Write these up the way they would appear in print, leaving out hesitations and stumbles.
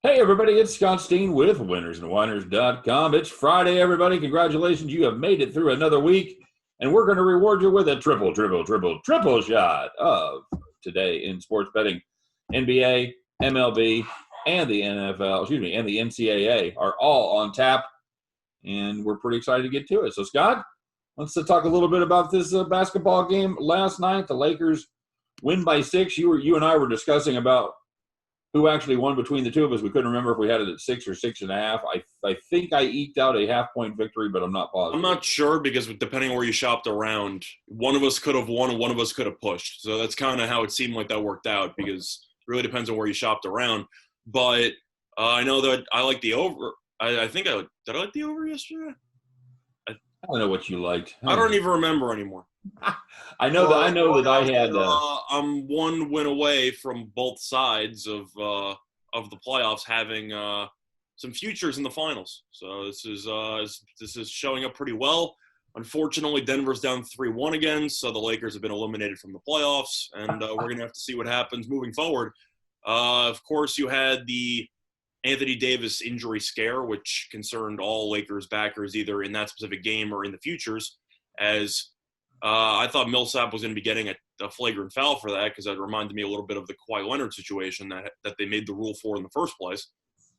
Hey, everybody, it's Scott Steen with winnersandwhiners.com. It's Friday, everybody. Congratulations. You have made it through another week, and we're going to reward you with a triple shot of today in sports betting. NBA, MLB, and the NFL, and the NCAA are all on tap, and we're pretty excited to get to it. So, Scott, let's talk a little bit about this basketball game last night. The Lakers win by 6. You and I were discussing about who actually won between the two of us. We couldn't remember if we had it at 6 or 6.5. I think I eked out a half-point victory, but I'm not positive. I'm not sure because depending on where you shopped around, one of us could have won and one of us could have pushed. So that's kind of how it seemed like that worked out because it really depends on where you shopped around. But I know that I like the over. I think did I like the over yesterday? I don't know what you liked. I don't even remember anymore. I know that I had. I'm one win away from both sides of the playoffs having some futures in the finals. So this is showing up pretty well. Unfortunately, Denver's down 3-1 again, so the Lakers have been eliminated from the playoffs, and we're going to have to see what happens moving forward. Of course, you had the Anthony Davis injury scare, which concerned all Lakers backers either in that specific game or in the futures, as I thought Millsap was going to be getting a flagrant foul for that because that reminded me a little bit of the Kawhi Leonard situation that they made the rule for in the first place.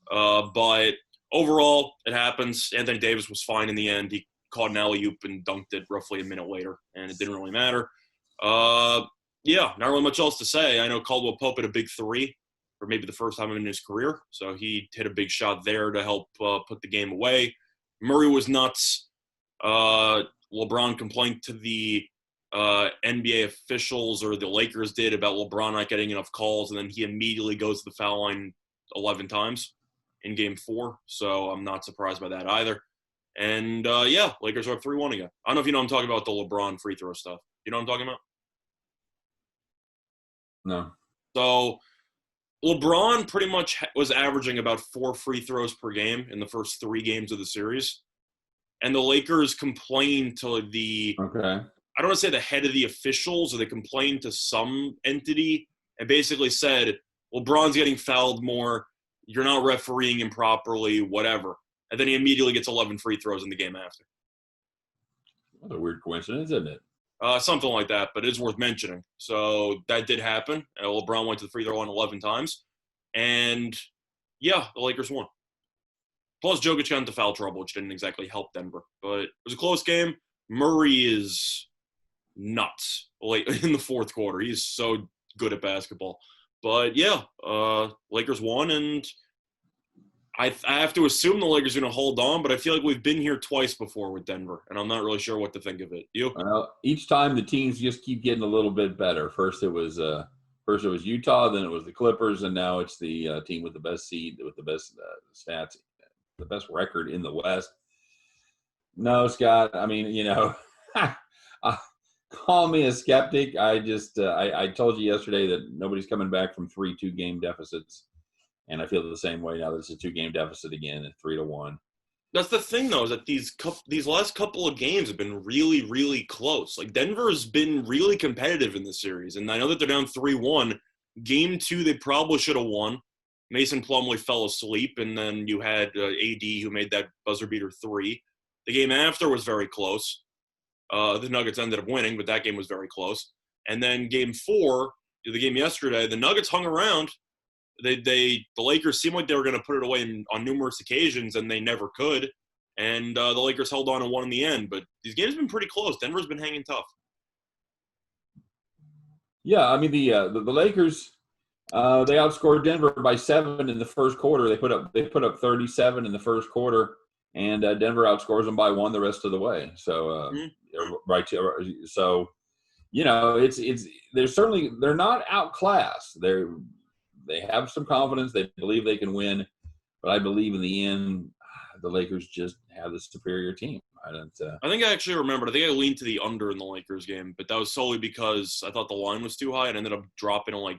But overall, it happens. Anthony Davis was fine in the end. He caught an alley-oop and dunked it roughly a minute later, and it didn't really matter. Yeah, not really much else to say. I know Caldwell Pope hit a big three for maybe the first time in his career, so he hit a big shot there to help put the game away. Murray was nuts. LeBron complained to the NBA officials, or the Lakers did, about LeBron not getting enough calls, and then he immediately goes to the foul line 11 times in Game 4, so I'm not surprised by that either. And, yeah, Lakers are up 3-1 again. I don't know if you know I'm talking about the LeBron free throw stuff. You know what I'm talking about? No. So LeBron pretty much was averaging about 4 free throws per game in the first 3 games of the series. And the Lakers complained to the I don't want to say the head of the officials, or they complained to some entity and basically said, LeBron's getting fouled more, you're not refereeing him properly, whatever. And then he immediately gets 11 free throws in the game after. What a weird coincidence, isn't it? Something like that, but it is worth mentioning. So that did happen. LeBron went to the free throw line 11 times. And, yeah, the Lakers won. Plus, Jokic got into foul trouble, which didn't exactly help Denver. But it was a close game. Murray is nuts late in the fourth quarter. He's so good at basketball. But, yeah, Lakers won, and I have to assume the Lakers are going to hold on, but I feel like we've been here twice before with Denver, and I'm not really sure what to think of it. You? Well, each time the teams just keep getting a little bit better. First it was Utah, then it was the Clippers, and now it's the team with the best seed, with the best stats, the best record in the West. No, Scott, I mean, call me a skeptic. I told you yesterday that nobody's coming back from 3 2-game deficits, and I feel the same way now that it's a 2-game deficit again at 3-1. That's the thing, though, is that these last couple of games have been really, really close. Like, Denver's been really competitive in this series, and I know that they're down 3-1. Game 2, they probably should have won. Mason Plumlee fell asleep, and then you had AD who made that buzzer beater 3. The game after was very close. The Nuggets ended up winning, but that game was very close. And then Game 4, the game yesterday, the Nuggets hung around. The Lakers seemed like they were going to put it away on numerous occasions, and they never could. And the Lakers held on and won in the end. But these games have been pretty close. Denver's been hanging tough. Yeah, I mean the Lakers. They outscored Denver by 7 in the first quarter. They put up 37 in the first quarter, and Denver outscores them by 1 the rest of the way. So right, so they're not outclassed. They have some confidence. They believe they can win, but I believe in the end the Lakers just have the superior team. I think I actually remembered. I think I leaned to the under in the Lakers game, but that was solely because I thought the line was too high and ended up dropping to like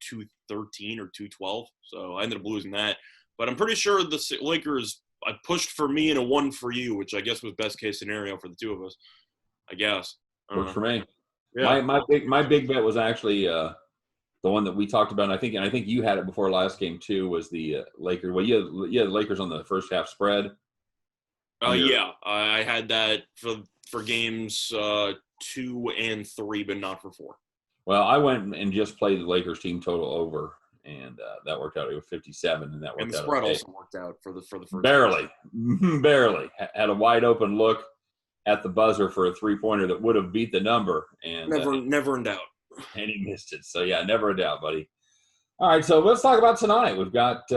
213 or 212, so I ended up losing that. But I'm pretty sure the Lakers, I pushed for me and a 1 for you, which I guess was best case scenario for the two of us. I guess. Worked for me. Yeah. My big bet was actually the the one that we talked about, and I think you had it before last game too, was the Lakers. Well, you had the Lakers on the first half spread. Yeah, I had that for games 2 and 3, but not for 4. Well, I went and just played the Lakers team total over, and that worked out. It was 57, and that worked out. And the spread okay. also worked out for the first. Barely. Had a wide open look at the buzzer for a 3-pointer that would have beat the number, and never in doubt. And he missed it. So yeah, never a doubt, buddy. All right, so let's talk about tonight. We've got we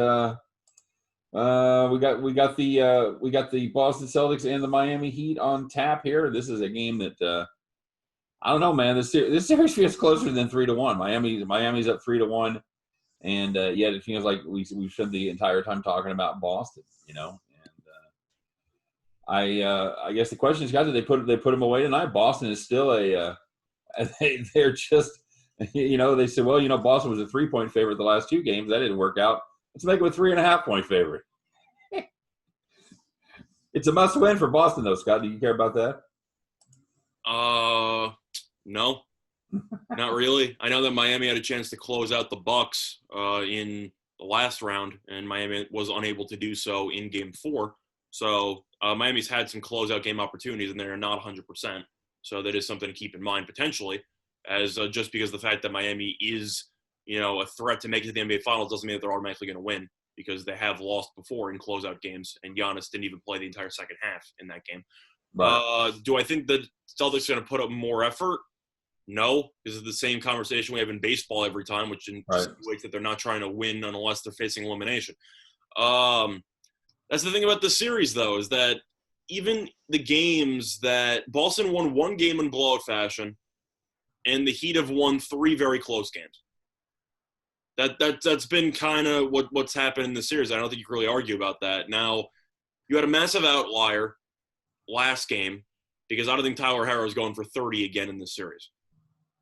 got the Boston Celtics and the Miami Heat on tap here. This is a game that I don't know, man. This series feels closer than 3-1. Miami's up 3-1, and yet it feels like we've spent the entire time talking about Boston. And I guess the question is, guys, did they put them away tonight? Boston is still they're just, they said, well, Boston was a 3-point favorite the last 2 games. That didn't work out. Let's make them a 3.5-point favorite. It's a must-win for Boston, though, Scott. Do you care about that? No, not really. I know that Miami had a chance to close out the Bucks in the last round, and Miami was unable to do so in Game 4. So Miami's had some closeout game opportunities, and they're not 100%. So that is something to keep in mind potentially, as just because the fact that Miami is, a threat to make it to the NBA Finals doesn't mean that they're automatically going to win, because they have lost before in closeout games, and Giannis didn't even play the entire second half in that game. Right. Do I think the Celtics are going to put up more effort? No, because it's the same conversation we have in baseball every time, which insinuates that they're not trying to win unless they're facing elimination. That's the thing about this series, though, is that even the games that Boston won 1 game in blowout fashion, and the Heat have won 3 very close games. That's been kind of what's happened in the series. I don't think you can really argue about that. Now, you had a massive outlier last game, because I don't think Tyler Herro is going for 30 again in this series.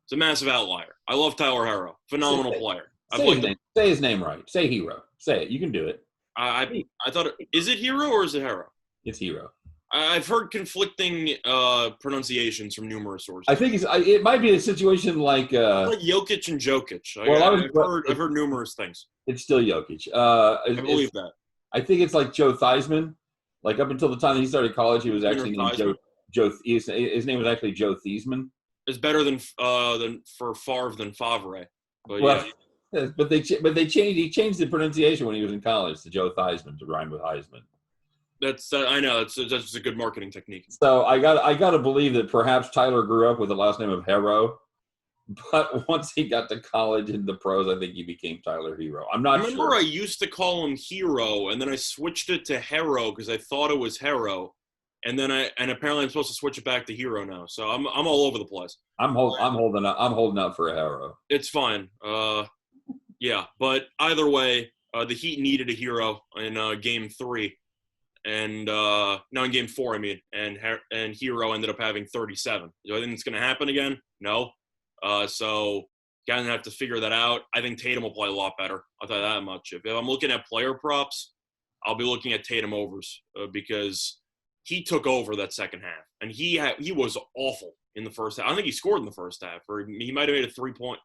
It's a massive outlier. I love Tyler Herro. Phenomenal player. Say his name right. Say Hero. Say it. You can do it. I thought is it Hero or is it Herro? It's Hero. I've heard conflicting pronunciations from numerous sources. I think it might be a situation like Jokic and Jokic. I've heard numerous things. It's still Jokic. I believe that. I think it's like Joe Theismann. Like up until the time that he started college, he was actually named Joe. His name was actually Joe Theismann. It's better than for Favre than Favre. But well, yeah. But they changed. He changed the pronunciation when he was in college to Joe Theismann to rhyme with Heisman. I know that's just a good marketing technique. So I got to believe that perhaps Tyler grew up with the last name of Herro, but once he got to college and the pros, I think he became Tyler Hero. I'm not sure. I used to call him Hero, and then I switched it to Herro because I thought it was Herro, and then apparently I'm supposed to switch it back to Hero now. So I'm all over the place. I'm holding out for a Herro. It's fine. Yeah, but either way, the Heat needed a hero in Game 3. And in Game 4, I mean, and Hero ended up having 37. Do I think it's going to happen again? No. So guys have to figure that out. I think Tatum will play a lot better. I'll tell you that much. If I'm looking at player props, I'll be looking at Tatum overs because he took over that second half, and he was awful in the first half. I don't think he scored in the first half, or he might have made a 3-point.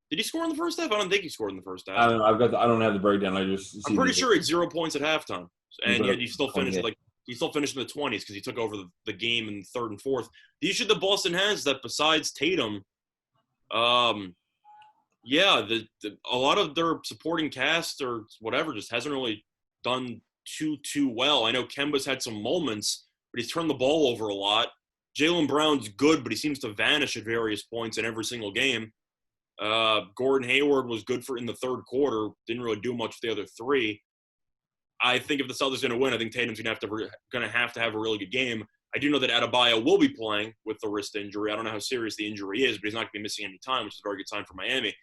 Did he score in the first half? I don't think he scored in the first half. I don't know. I don't have the breakdown. I'm pretty sure it's 0 points at halftime. And yet he still finished in the 20s because he took over the game in the third and fourth. The issue that Boston has is that besides Tatum, a lot of their supporting cast or whatever just hasn't really done too well. I know Kemba's had some moments, but he's turned the ball over a lot. Jaylen Brown's good, but he seems to vanish at various points in every single game. Gordon Hayward was good in the third quarter, didn't really do much for the other 3. I think if the Celtics are going to win, I think Tatum's going to have to have a really good game. I do know that Adebayo will be playing with the wrist injury. I don't know how serious the injury is, but he's not going to be missing any time, which is a very good sign for Miami.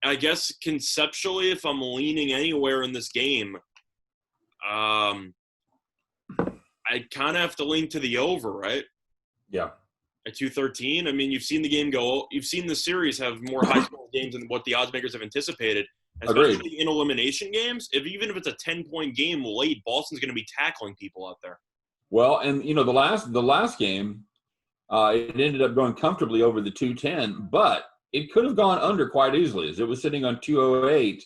I guess conceptually, if I'm leaning anywhere in this game, I kind of have to lean to the over, right? Yeah. At 213, I mean, you've seen the game go. You've seen the series have more high-scoring games than what the odds makers have anticipated. Especially Agreed. In elimination games, even if it's a 10-point game late, Boston's going to be tackling people out there. Well, and the last game, it ended up going comfortably over the 210, but it could have gone under quite easily, as it was sitting on 208,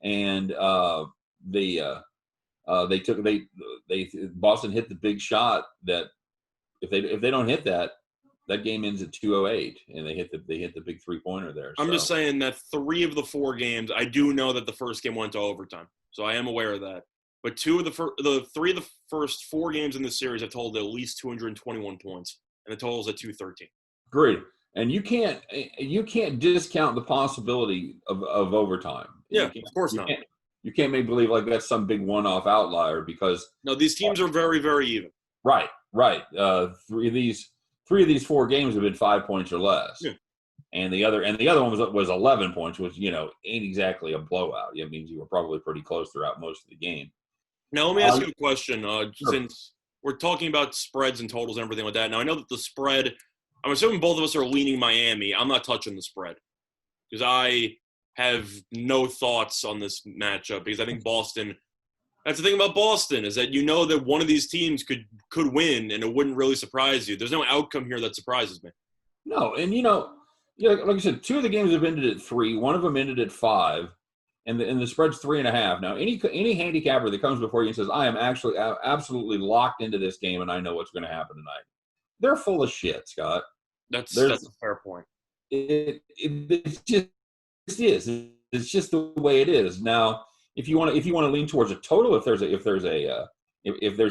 and Boston hit the big shot that if they don't hit that game ends at 208, and they hit the big 3-pointer there. I'm just saying that 3 of the 4 games, I do know that the first game went to overtime, so I am aware of that. But 3 of the first 4 games in this series have totaled at least 221 points, and the total's at 213. Agreed. And you can't discount the possibility of overtime. Yeah, of course not. You can't make believe like that's some big one-off outlier, because these teams are very, very even. Right. 3 of these 4 games have been 5 points or less. Yeah. And the other one was 11 points, which ain't exactly a blowout. It means you were probably pretty close throughout most of the game. Now let me ask you a question. Sure. Since we're talking about spreads and totals and everything like that. Now I know that the spread. I'm assuming both of us are leaning Miami. I'm not touching the spread because I have no thoughts on this matchup, because I think Boston. That's the thing about Boston, is that that one of these teams could win, and it wouldn't really surprise you. There's no outcome here that surprises me. No, and like I said, 2 of the games have ended at 3. One of them ended at 5, and the spread's 3.5. Now, any handicapper that comes before you and says, "I am actually absolutely locked into this game, and I know what's going to happen tonight," they're full of shit, Scott. That's a fair point. It's just the way it is. Now, if you want to lean towards a total, if there's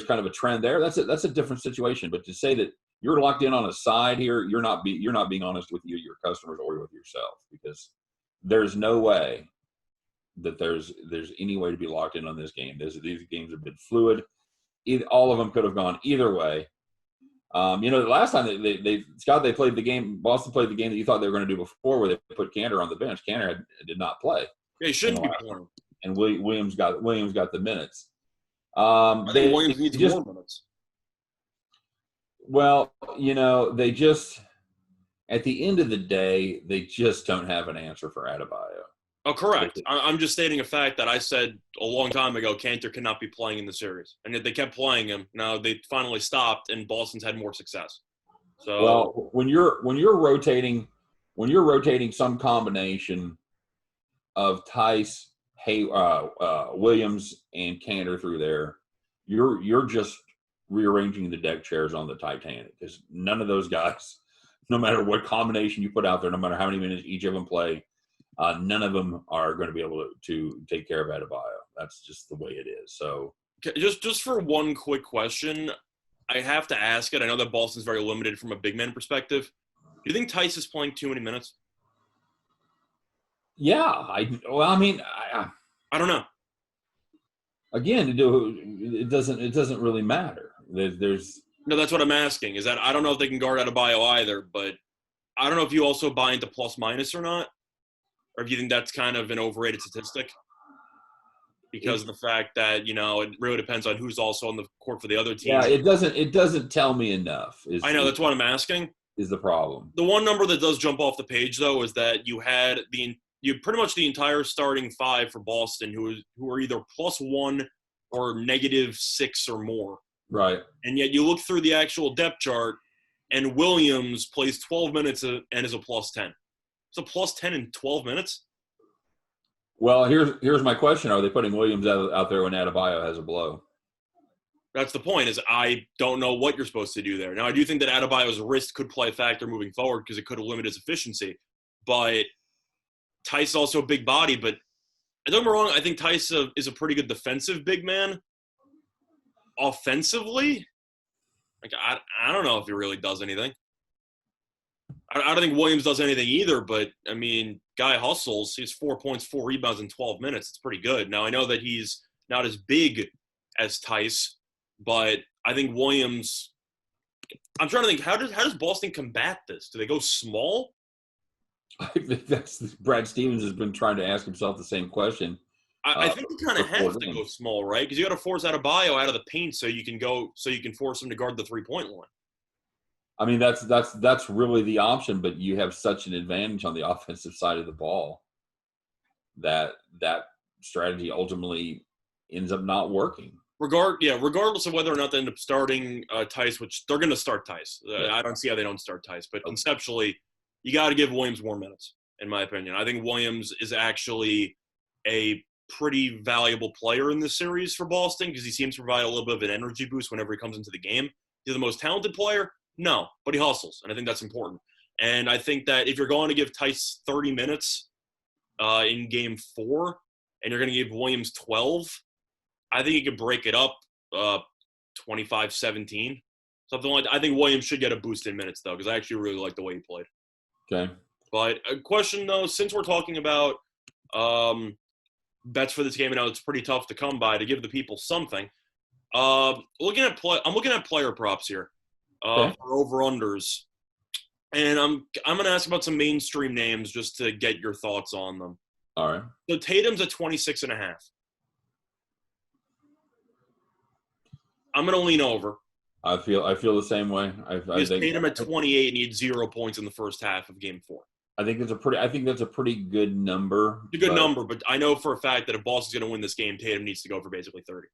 kind of a trend there, that's a different situation. But to say that you're locked in on a side here, you're not being honest with your customers or with yourself, because there's no way that there's any way to be locked in on this game. These games have been fluid. All of them could have gone either way. The last time they played the game, Boston played the game that you thought they were going to do before, where they put Cantor on the bench. Cantor did not play. Yeah, he shouldn't be playing. And Williams got the minutes. I think Williams needs more minutes. Well, they just, at the end of the day, they just don't have an answer for Adebayo. Oh, correct. I'm just stating a fact that I said a long time ago. Cantor cannot be playing in the series, and yet they kept playing him. Now they finally stopped, and Boston's had more success. So, well, when you're rotating some combination of Tice, Williams, and Cantor through there, you're just rearranging the deck chairs on the Titanic, because none of those guys, no matter what combination you put out there, no matter how many minutes each of them play, none of them are going to be able to take care of Adebayo. That's just the way it is. So, just for one quick question, I have to ask it. I know that Boston's very limited from a big man perspective. Do you think Tice is playing too many minutes? Yeah, I don't know. Again, it doesn't really matter. No, that's what I'm asking. Is that I don't know if they can guard Adebayo either, but I don't know if you also buy into plus minus or not, or if you think that's kind of an overrated statistic because of the fact that it really depends on who's also on the court for the other team. Yeah, it doesn't tell me enough. I know, that's what I'm asking. Is the problem. The one number that does jump off the page, though, is that you had pretty much the entire starting 5 for Boston who were either +1 or -6 or more. Right. And yet you look through the actual depth chart, and Williams plays 12 minutes and is a +10. It's a +10 in 12 minutes? Well, here's my question. Are they putting Williams out there when Adebayo has a blow? That's the point, is I don't know what you're supposed to do there. Now, I do think that Adebayo's wrist could play a factor moving forward because it could have limited his efficiency. But Tice is also a big body. But don't get me wrong, I think Tice is a pretty good defensive big man. Offensively, I don't know if he really does anything. I don't think Williams does anything either, but, guy hustles. He has 4 points, 4 rebounds in 12 minutes. It's pretty good. Now, I know that he's not as big as Tice, but I think Williams – I'm trying to think, how does Boston combat this? Do they go small? I think Brad Stevens has been trying to ask himself the same question. I think he kind of has to go small, right? Because you got to force Adebayo out of the paint so you can force him to guard the 3-point line. That's really the option, but you have such an advantage on the offensive side of the ball that strategy ultimately ends up not working. Regardless of whether or not they end up starting Tice, which they're going to start Tice. I don't see how they don't start Tice, but conceptually, you got to give Williams more minutes, in my opinion. I think Williams is actually a pretty valuable player in this series for Boston because he seems to provide a little bit of an energy boost whenever he comes into the game. He's the most talented player? No, but he hustles, and I think that's important. And I think that if you're going to give Tice 30 minutes in Game 4 and you're going to give Williams 12, I think you could break it up 25-17, something like that. I think Williams should get a boost in minutes, though, because I actually really like the way he played. Okay. But a question, though, since we're talking about bets for this game, and now it's pretty tough to come by to give the people something. I'm looking at player props here for over-unders. And I'm going to ask about some mainstream names just to get your thoughts on them. All right. So Tatum's at 26.5. I'm going to lean over. I feel the same way. I think Tatum at 28 and he had 0 points in the first half of Game 4. I think that's a pretty good number. It's a good number, but I know for a fact that if Boston's going to win this game, Tatum needs to go for basically 30.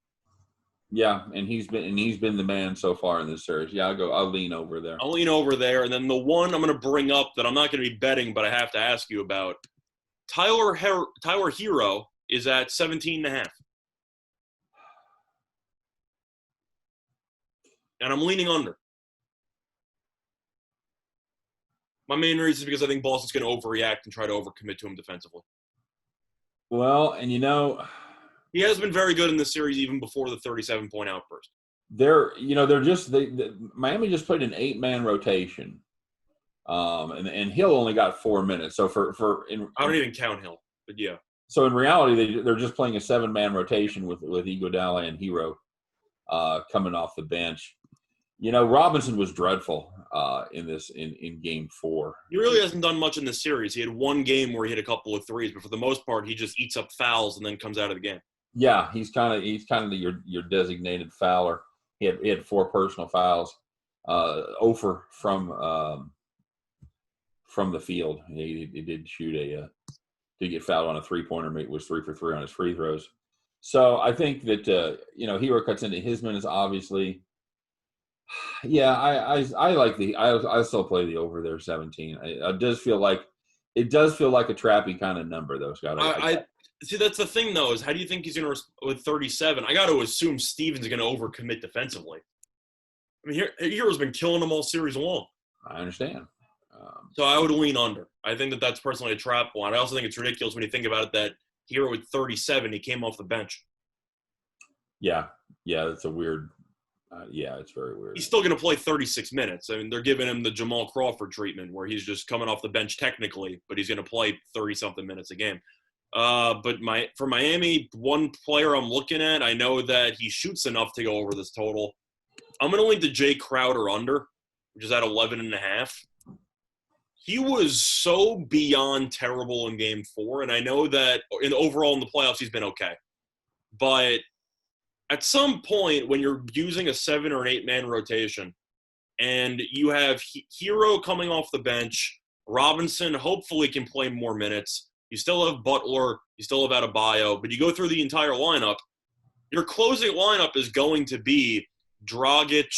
Yeah, and he's been the man so far in this series. Yeah, I'll lean over there. I'll lean over there, and then the one I'm going to bring up that I'm not going to be betting, but I have to ask you about, Tyler Hero is at 17.5. And I'm leaning under. My main reason is because I think Boston's going to overreact and try to overcommit to him defensively. Well, and he has been very good in this series even before the 37-point outburst. Miami just played an 8-man rotation, and Hill only got 4 minutes. So I don't even count Hill, but yeah. So in reality, they're just playing a 7-man rotation with Iguodala and Hero coming off the bench. Robinson was dreadful in Game 4. He really hasn't done much in this series. He had one game where he hit a couple of threes, but for the most part, he just eats up fouls and then comes out of the game. Yeah, he's kind of your designated fouler. He had 4 personal fouls. Ofer from the field. He did did get fouled on a 3-pointer. Was 3 for 3 on his free throws. So I think that Hero cuts into his minutes obviously. Yeah, I still play the over there 17. It does feel like a trappy kind of number though, Scott. I see that's the thing though, is how do you think he's going to with 37? I got to assume Stevens is going to overcommit defensively. I mean, Hero's been killing them all series long. I understand. So I would lean under. I think that's personally a trap one. I also think it's ridiculous when you think about it that Hero at 37, he came off the bench. Yeah, that's a weird. It's very weird. He's still going to play 36 minutes. I mean, they're giving him the Jamal Crawford treatment where he's just coming off the bench technically, but he's going to play 30-something minutes a game. But for Miami, one player I'm looking at, I know that he shoots enough to go over this total. I'm going to lean to Jay Crowder under, which is at 11.5. He was so beyond terrible in Game 4, and I know that overall in the playoffs he's been okay. But at some point, when you're using a 7 or an 8-man rotation, and you have Hero coming off the bench, Robinson hopefully can play more minutes. You still have Butler, you still have Adebayo, but you go through the entire lineup. Your closing lineup is going to be Dragic,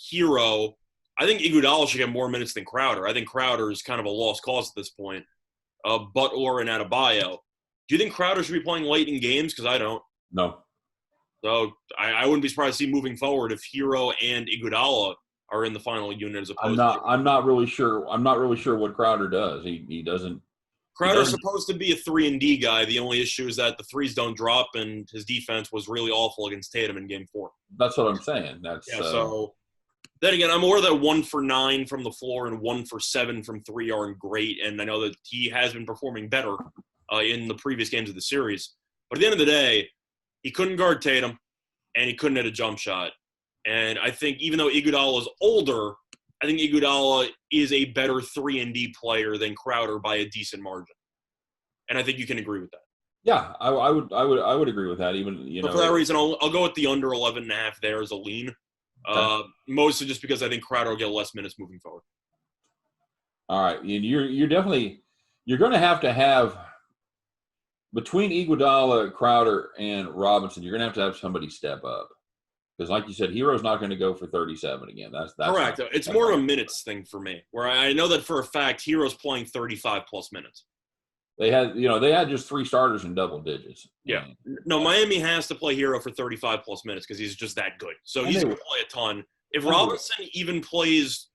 Hero. I think Iguodala should get more minutes than Crowder. I think Crowder is kind of a lost cause at this point. Butler and Adebayo. Do you think Crowder should be playing late in games? Because I don't. No. So I wouldn't be surprised to see moving forward if Hero and Iguodala are in the final unit as opposed to. I'm not really sure. I'm not really sure what Crowder does. He doesn't. Crowder's supposed to be a 3-and-D guy. The only issue is that the threes don't drop, and his defense was really awful against Tatum in Game 4. That's what I'm saying. So then again, I'm aware that 1 for 9 from the floor and 1 for 7 from 3 aren't great, and I know that he has been performing better in the previous games of the series. But at the end of the day, he couldn't guard Tatum, and he couldn't hit a jump shot. And I think even though Iguodala is older, I think Iguodala is a better 3-and-D player than Crowder by a decent margin. And I think you can agree with that. Yeah, I would agree with that. Even But for that reason, I'll go with the under 11.5 there as a lean. Okay. Mostly just because I think Crowder will get less minutes moving forward. All right, you're definitely going to have between Iguodala, Crowder, and Robinson. You're going to have somebody step up. Because, like you said, Hero's not going to go for 37 again. That's correct. It's more of a minutes thing for me, where I know that for a fact Hero's playing 35-plus minutes. They had just 3 starters in double digits. Yeah. No, Miami has to play Hero for 35-plus minutes because he's just that good. So he's going to play a ton. If Robinson even plays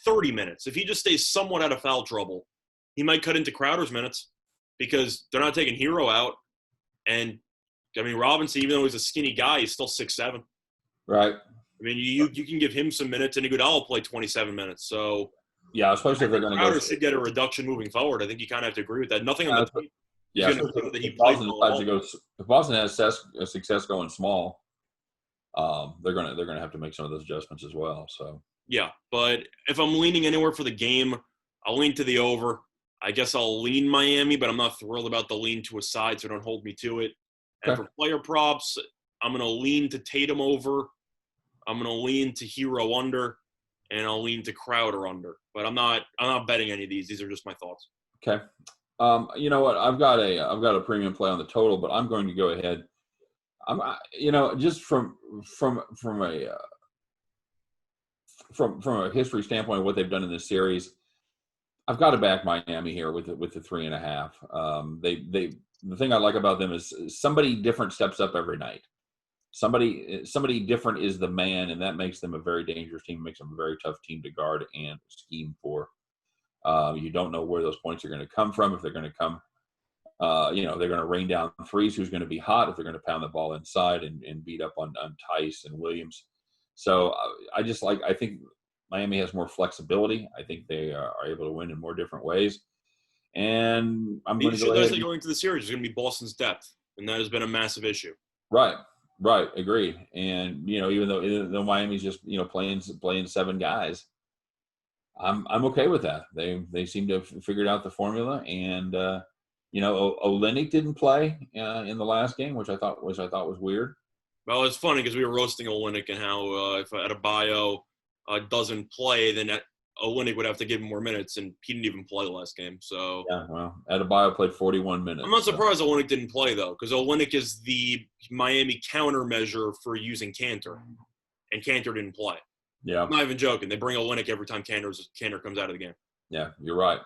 30 minutes, if he just stays somewhat out of foul trouble, he might cut into Crowder's minutes because they're not taking Hero out. And, I mean, Robinson, even though he's a skinny guy, he's still 6'7". Right. I mean, you can give him some minutes, and Iguodala will play 27 minutes. So, yeah, especially if they're going to Crowder should get a reduction moving forward. I think you kind of have to agree with that. Nothing on the team. Yeah, if Boston has success going small, they're gonna have to make some of those adjustments as well. So yeah, but if I'm leaning anywhere for the game, I'll lean to the over. I guess I'll lean Miami, but I'm not thrilled about the lean to a side, so don't hold me to it. And for player props, I'm gonna lean to Tatum over. I'm gonna lean to Hero under, and I'll lean to Crowder under. But I'm not betting any of these. These are just my thoughts. Okay. You know what? I've got a premium play on the total, but I'm going to go ahead. Just from a history standpoint of what they've done in this series, I've got to back Miami here with the 3.5. The thing I like about them is somebody different steps up every night. Somebody different is the man, and that makes them a very dangerous team, makes them a very tough team to guard and scheme for. You don't know where those points are going to come from. If they're going to come, they're going to rain down threes. Who's going to be hot? If they're going to pound the ball inside and beat up on Tice and Williams. So I think Miami has more flexibility. I think they are able to win in more different ways. And I'm going to go ahead. Going into the series is going to be Boston's depth, and that has been a massive issue. Right. Agreed. And even though Miami's just playing 7 guys. I'm okay with that. They seem to have figured out the formula, and Olynyk didn't play in the last game, which I thought was weird. Well, it's funny because we were roasting Olynyk and how if Adebayo doesn't play, then Olynyk would have to give him more minutes, and he didn't even play last game. So yeah, well, Adebayo played 41 minutes. I'm not surprised Olynyk didn't play though, because Olynyk is the Miami countermeasure for using Cantor, and Cantor didn't play. Yeah, I'm not even joking. They bring Olynyk every time Cantor comes out of the game. Yeah, you're right.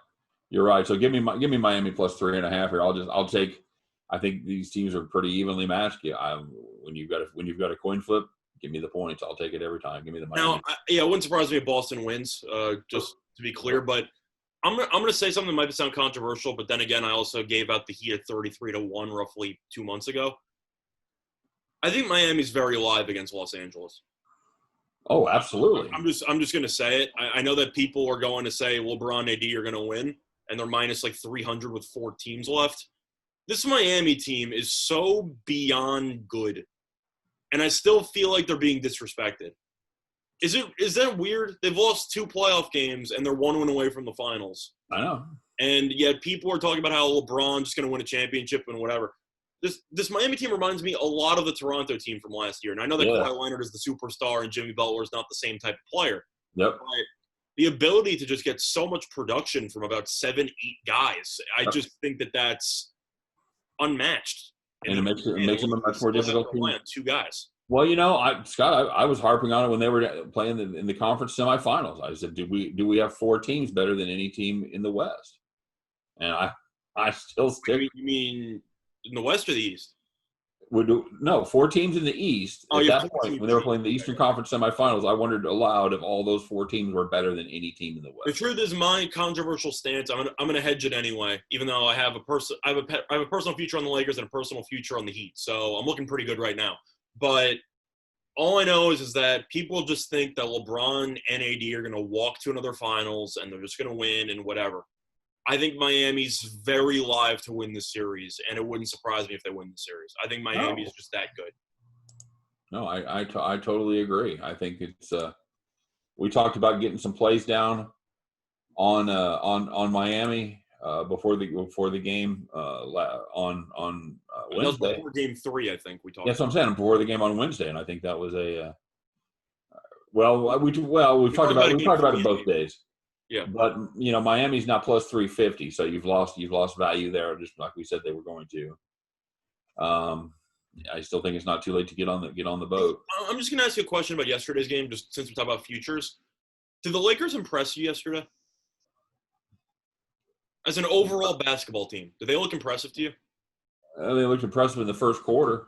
So give me Miami plus 3.5 here. I'll take. I think these teams are pretty evenly matched. Yeah, when you've got a coin flip, give me the points. I'll take it every time. Give me the Miami. Now, it wouldn't surprise me if Boston wins. Just to be clear, but I'm gonna say something that might sound controversial, but then again, I also gave out the Heat at 33-1 roughly 2 months ago. I think Miami's very live against Los Angeles. Oh, absolutely. I'm just going to say it. I know that people are going to say LeBron AD are going to win, and they're minus like 300 with 4 teams left. This Miami team is so beyond good, and I still feel like they're being disrespected. Is that weird? They've lost 2 playoff games, and they're 1 win away from the finals. I know. And yet people are talking about how LeBron's just going to win a championship and whatever. This Miami team reminds me a lot of the Toronto team from last year. And I know that Kawhi Leonard is the superstar and Jimmy Butler is not the same type of player. Yep. But the ability to just get so much production from about 7-8 guys, I just think that that's unmatched. And it makes them a much more difficult team. 2 guys. Well, Scott, I was harping on it when they were playing in the conference semifinals. I said, do we have 4 teams better than any team in the West? And I still stick. You mean in the West or the East? 4 teams in the East. At that point, when they were playing the Eastern Conference semifinals, I wondered aloud if all those 4 teams were better than any team in the West. The truth is, my controversial stance. I'm gonna hedge it anyway, even though I have a personal future on the Lakers and a personal future on the Heat. So I'm looking pretty good right now. But all I know is that people just think that LeBron and AD are gonna walk to another finals and they're just gonna win and whatever. I think Miami's very live to win the series, and it wouldn't surprise me if they win the series. I think Miami is just that good. No, I totally agree. I think it's we talked about getting some plays down on Miami before the game on Wednesday. That was before Game 3, I think we talked. That's what I'm saying. Before the game on Wednesday, and I think that was we talked about it both days. Yeah, but Miami's not plus 350, so you've lost value there, just like we said they were going to. I still think it's not too late to get on the boat. I'm just going to ask you a question about yesterday's game, just since we talk about futures. Did the Lakers impress you yesterday? As an overall basketball team, did they look impressive to you? They looked impressive in the first quarter.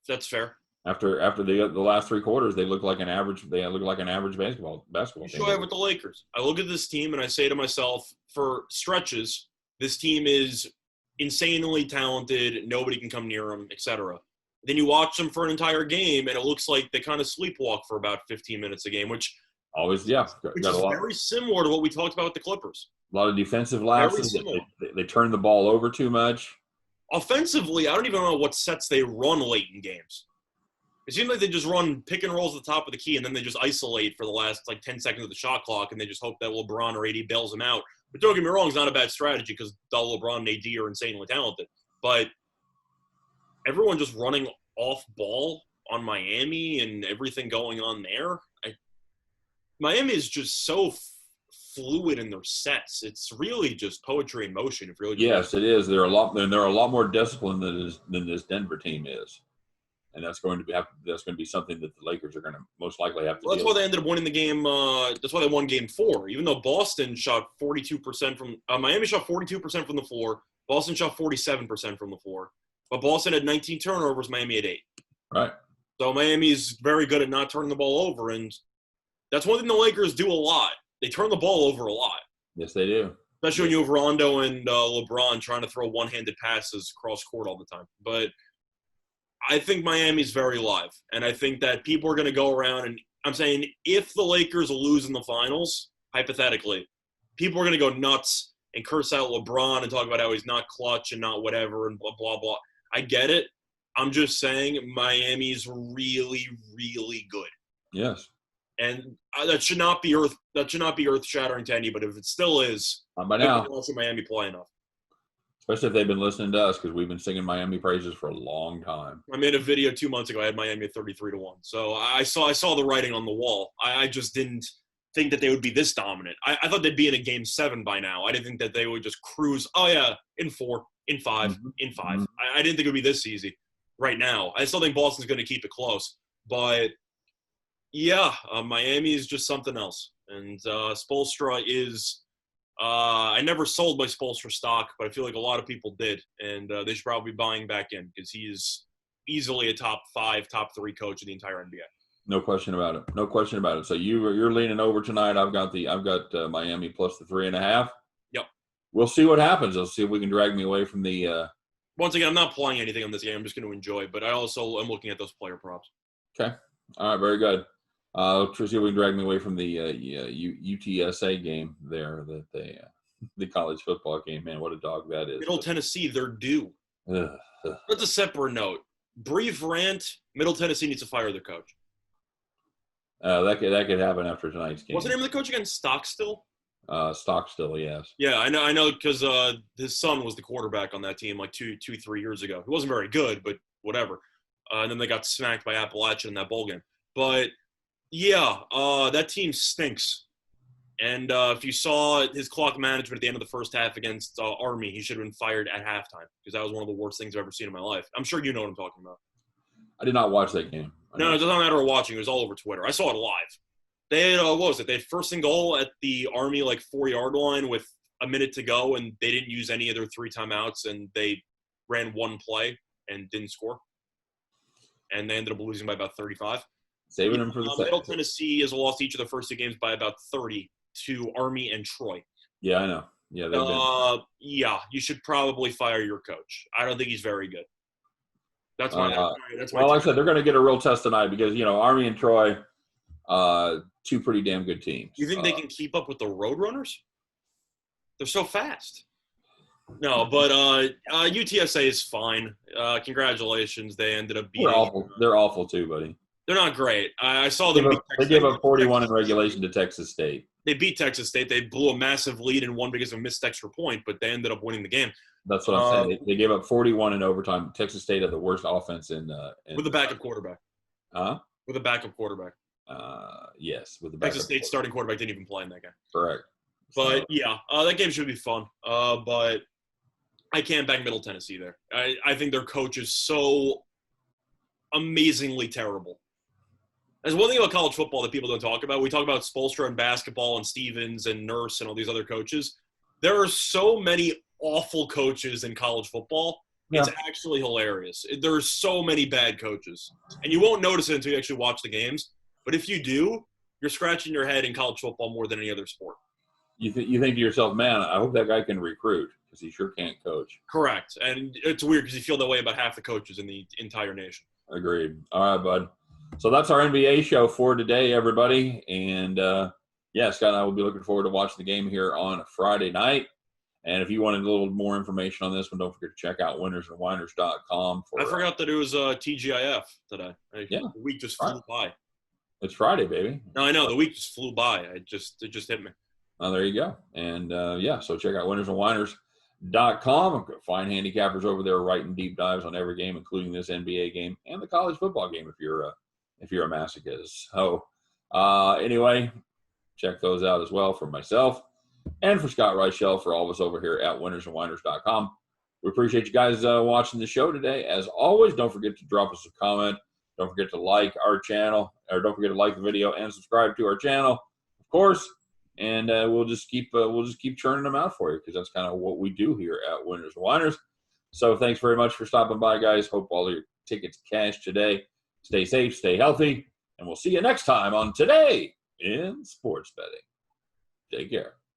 That's fair. After the last three quarters, they look like an average. They look like an average basketball team. Sure, I have with the Lakers. I look at this team and I say to myself, for stretches, this team is insanely talented. Nobody can come near them, etc. Then you watch them for an entire game, and it looks like they kind of sleepwalk for about 15 minutes a game, which is very similar to what we talked about with the Clippers. A lot of defensive lapses. They turn the ball over too much. Offensively, I don't even know what sets they run late in games. It seems like they just run pick and rolls at the top of the key, and then they just isolate for the last 10 seconds of the shot clock, and they just hope that LeBron or AD bails them out. But don't get me wrong, it's not a bad strategy because LeBron and AD are insanely talented. But everyone just running off ball on Miami and everything going on there. Miami is just so fluid in their sets. It's really just poetry in motion. Yes, it is. They're a lot more disciplined than this Denver team is. And that's going to be something that the Lakers are going to most likely have to. Well, that's why they ended up winning the game. That's why they won Game 4. Even though Boston shot 42% from Miami shot 42% from the floor. Boston shot 47% from the floor. But Boston had 19 turnovers. Miami had 8. Right. So Miami is very good at not turning the ball over, and that's one thing the Lakers do a lot. They turn the ball over a lot. Yes, they do. Especially when you have Rondo and LeBron trying to throw one-handed passes cross court all the time. But I think Miami's very live, and I think that people are going to go around, and I'm saying if the Lakers lose in the finals, hypothetically, people are going to go nuts and curse out LeBron and talk about how he's not clutch and not whatever and blah, blah, blah. I get it. I'm just saying Miami's really, really good. Yes. And that should not be earth-shattering to anybody. If it still is, by now, Miami play enough. Especially if they've been listening to us, because we've been singing Miami praises for a long time. I made a video 2 months ago. I had Miami at 33-1. So I saw the writing on the wall. I just didn't think that they would be this dominant. I thought they'd be in a Game 7 by now. I didn't think that they would just cruise. Oh yeah, in 4, in 5, in 5. Mm-hmm. I didn't think it would be this easy. Right now, I still think Boston's going to keep it close, but yeah, Miami is just something else. And Spoelstra is. I never sold my Spoelstra stock, but I feel like a lot of people did, and they should probably be buying back in because he is easily a top 5, top 3 coach of the entire NBA. No question about it. No question about it. So you're leaning over tonight. I've got Miami plus the 3.5. Yep. We'll see what happens. Let's see if we can drag me away from the. Once again, I'm not playing anything on this game. I'm just going to enjoy it, but I also am looking at those player props. Okay. All right. Very good. Let's see if we can drag me away from the UTSA game there. The college football game. Man, what a dog that is. Middle Tennessee, they're due. That's a separate note. Brief rant. Middle Tennessee needs to fire their coach. That could happen after tonight's game. What's the name of the coach again? Stockstill? Stockstill, yes. Yeah, I know because his son was the quarterback on that team like 3 years ago. He wasn't very good, but whatever. And then they got smacked by Appalachian in that bowl game. But yeah, that team stinks. And if you saw his clock management at the end of the first half against Army, he should have been fired at halftime because that was one of the worst things I've ever seen in my life. I'm sure you know what I'm talking about. I did not watch that game. No, it doesn't matter watching. It was all over Twitter. I saw it live. They had, what was it? They had 1st and goal at the Army 4-yard line with a minute to go, and they didn't use any of their 3 timeouts, and they ran one play and didn't score. And they ended up losing by about 35. Saving them for the second. Middle Tennessee has lost each of the first 2 games by about 30 to Army and Troy. Yeah, I know. Yeah, yeah, you should probably fire your coach. I don't think he's very good. That's my. Well, like I said, they're going to get a real test tonight because Army and Troy, 2 pretty damn good teams. You think they can keep up with the Roadrunners? They're so fast. No, but UTSA is fine. Congratulations, they ended up beating. They're awful too, buddy. They're not great. I saw them. They gave up 41 in regulation to Texas State. They beat Texas State. They blew a massive lead and won because of a missed extra point, but they ended up winning the game. That's what I'm saying. They gave up 41 in overtime. Texas State had the worst offense in with a backup quarterback. Huh? With a backup quarterback. Yes, with the backup. Texas State starting quarterback didn't even play in that game. Correct. But yeah, that game should be fun. But I can't back Middle Tennessee there. I think their coach is so amazingly terrible. There's one thing about college football that people don't talk about. We talk about Spoelstra and basketball and Stevens and Nurse and all these other coaches. There are so many awful coaches in college football. Yeah. It's actually hilarious. There's so many bad coaches. And you won't notice it until you actually watch the games. But if you do, you're scratching your head in college football more than any other sport. You think to yourself, man, I hope that guy can recruit because he sure can't coach. Correct. And it's weird because you feel that way about half the coaches in the entire nation. Agreed. All right, bud. So that's our NBA show for today, everybody. And, Scott and I will be looking forward to watching the game here on Friday night. And if you wanted a little more information on this one, don't forget to check out winnersandwhiners.com. I forgot that it was TGIF today. The week just flew by. It's Friday, baby. No, I know. The week just flew by. It just hit me. Oh, there you go. And, so check out winnersandwhiners.com. Find handicappers over there writing deep dives on every game, including this NBA game and the college football game if you're a masochist. So, anyway, check those out as well for myself and for Scott Reichel, for all of us over here at winnersandwhiners.com. We appreciate you guys watching the show today. As always, don't forget to drop us a comment. Don't forget to like our channel, or don't forget to like the video and subscribe to our channel, of course. And we'll just keep churning them out for you because that's kind of what we do here at Winners and Whiners. So thanks very much for stopping by, guys. Hope all your tickets cash today. Stay safe, stay healthy, and we'll see you next time on Today in Sports Betting. Take care.